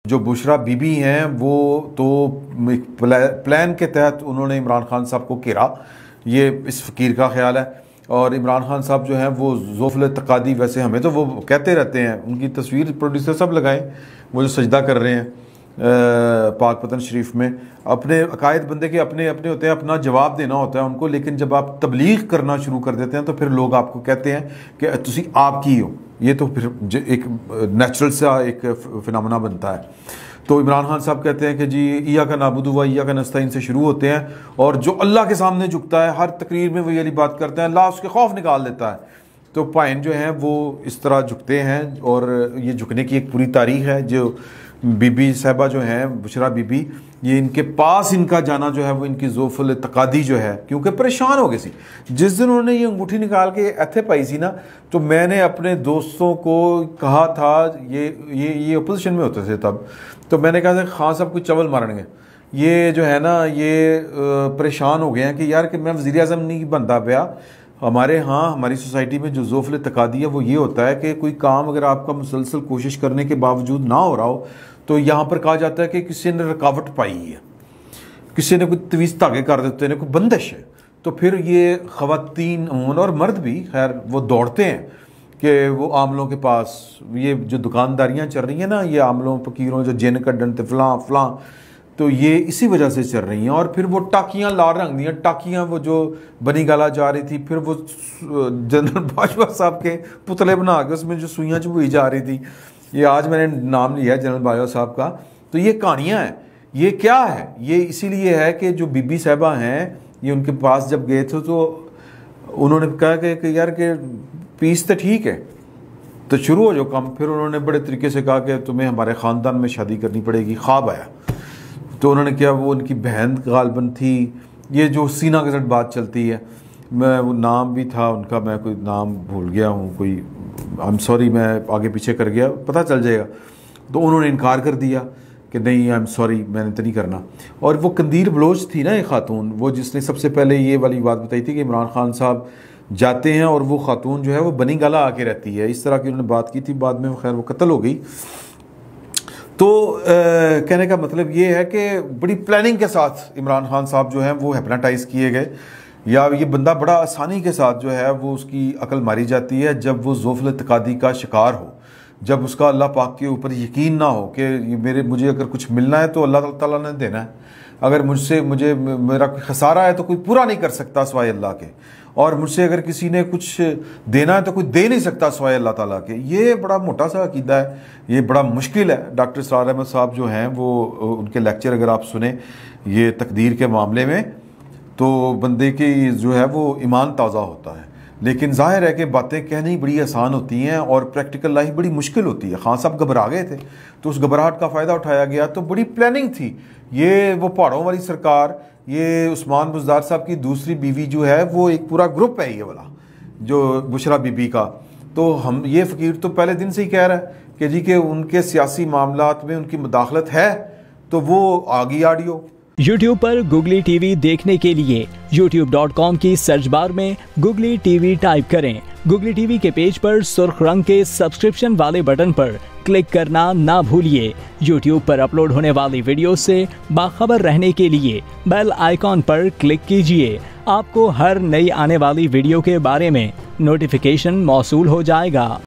जो बुशरा बीबी हैं वो तो एक प्लान के तहत उन्होंने इमरान खान साहब को घेरा, ये इस फ़कीर का ख्याल है। और इमरान खान साहब जो हैं वो ज़ोफ़ल तकादी, वैसे हमें तो वो कहते रहते हैं, उनकी तस्वीर प्रोड्यूसर सब लगाएं, वो जो सजदा कर रहे हैं पाक पतन शरीफ में, अपने अकायद बंदे के अपने अपने होते हैं, अपना जवाब देना होता है उनको। लेकिन जब आप तबलीग करना शुरू कर देते हैं तो फिर लोग आपको कहते हैं कि तुसी आपकी हो, ये तो फिर एक नेचुरल सा एक फिनोमेना बनता है। तो इमरान खान साहब कहते हैं कि जी ईया का नाबुदु व ईया का नस्ताइन से शुरू होते हैं, और जो अल्लाह के सामने झुकता है हर तकरीर में वो ये वाली बात करते हैं, अल्लाह उसके खौफ निकाल देता है। तो पाइन जो हैं वो इस तरह झुकते हैं, और ये झुकने की एक पूरी तारीख है। जो बीबी साहिबा जो हैं, बुशरा बीबी, ये इनके पास इनका जाना जो है वो इनकी ज़ोफ़ल तकादी जो है, क्योंकि परेशान हो गई सी। जिस दिन उन्होंने ये अंगूठी निकाल के ऐथे पाई सी ना, तो मैंने अपने दोस्तों को कहा था, ये अपोजिशन में होते थे तब, तो मैंने कहा था खान साहब कुछ चवल मारेंगे, ये जो है ना ये परेशान हो गए हैं कि यार कि मैं वज़ीर आज़म नहीं बनता पाया। हमारे यहाँ हमारी सोसाइटी में जो ज़ोफ़ल तकादी है वो ये होता है कि कोई काम अगर आपका मुसलसल कोशिश करने के बावजूद ना हो रहा हो, तो यहाँ पर कहा जाता है कि किसी ने रुकावट पाई है, किसी ने कोई तवीज़ धागे कर देते हैं, कोई बंदिश है। तो फिर ये ख़वातीन और मर्द भी खैर वो दौड़ते हैं कि वो आमलों के पास, ये जो दुकानदारियाँ चल रही हैं ना, ये आमलों फ़कीरों जो जिन कड्डन थे फलां, तो ये इसी वजह से चल रही हैं। और फिर वो टाकियाँ लाल रंग दी, टाकियाँ वो जो बनी गाला जा रही थी, फिर वो जनरल बाजवा साहब के पुतले बना के उसमें जो सुइयाँ चुभई जा रही थी, ये आज मैंने नाम लिया है जनरल बाजवा साहब का। तो ये कहानियाँ हैं, ये क्या है, ये इसीलिए है कि जो बीबी साहिबा हैं, ये उनके पास जब गए थे तो उन्होंने कहा कि यार के पीस तो ठीक है, तो शुरू हो जो कम। फिर उन्होंने बड़े तरीके से कहा कि तुम्हें हमारे ख़ानदान में शादी करनी पड़ेगी। ख्वाब आया तो उन्होंने क्या, वो उनकी बहन गालबन थी, ये जो सीना के साथ बात चलती है, मैं वो नाम भी था उनका, मैं कोई नाम भूल गया हूँ, कोई आई एम सॉरी, मैं आगे पीछे कर गया, पता चल जाएगा। तो उन्होंने इनकार कर दिया कि नहीं आई एम सॉरी, मैंने तो नहीं करना। और वो कंदीर बलोच थी ना एक खातून, वो जिसने सबसे पहले ये वाली बात बताई थी कि इमरान खान साहब जाते हैं और वो खातून जो है वो बनी गाला आके रहती है, इस तरह की उन्होंने बात की थी। बाद में खैर वो कत्ल हो गई। तो कहने का मतलब ये है कि बड़ी प्लानिंग के साथ इमरान खान साहब जो हैं वो हिप्नोटाइज़ किए गए, या ये बंदा बड़ा आसानी के साथ जो है वो उसकी अकल मारी जाती है जब वो ज़ोफ़ल तकादी का शिकार हो, जब उसका अल्लाह पाक के ऊपर यकीन ना हो कि मुझे अगर कुछ मिलना है तो अल्लाह ताला ने देना है, अगर मुझे मेरा कोई खसारा है तो कोई पूरा नहीं कर सकता सिवाय अल्लाह के, और मुझसे अगर किसी ने कुछ देना है तो कोई दे नहीं सकता सिवाय अल्लाह ताला के। ये बड़ा मोटा सा अकीदा है, ये बड़ा मुश्किल है। डॉक्टर इसरार अहमद साहब जो हैं वो उनके लेक्चर अगर आप सुने ये तकदीर के मामले में, तो बंदे की जो है वो ईमान ताज़ा होता है। लेकिन जाहिर है कि बातें कहनी बड़ी आसान होती हैं और प्रैक्टिकल लाइफ बड़ी मुश्किल होती है। खान साहब घबरा गए थे तो उस घबराहट का फ़ायदा उठाया गया। तो बड़ी प्लानिंग थी। ये वो पहाड़ों वाली सरकार, ये उस्मान बुज़दार साहब की दूसरी बीवी जो है वो एक पूरा ग्रुप है ये वाला जो बुशरा बीबी का। तो हम ये फ़कीर तो पहले दिन से ही कह रहा है कि जी कि उनके सियासी मामलात में उनकी मुदाखलत है, तो वो आ गई ऑडियो। YouTube पर गुगली टीवी देखने के लिए youtube.com की सर्च बार में गुगली टीवी टाइप करें। गुगली टीवी के पेज पर सुर्ख रंग के सब्सक्रिप्शन वाले बटन पर क्लिक करना ना भूलिए। YouTube पर अपलोड होने वाली वीडियो से बाखबर रहने के लिए बेल आइकॉन पर क्लिक कीजिए। आपको हर नई आने वाली वीडियो के बारे में नोटिफिकेशन मौसूल हो जाएगा।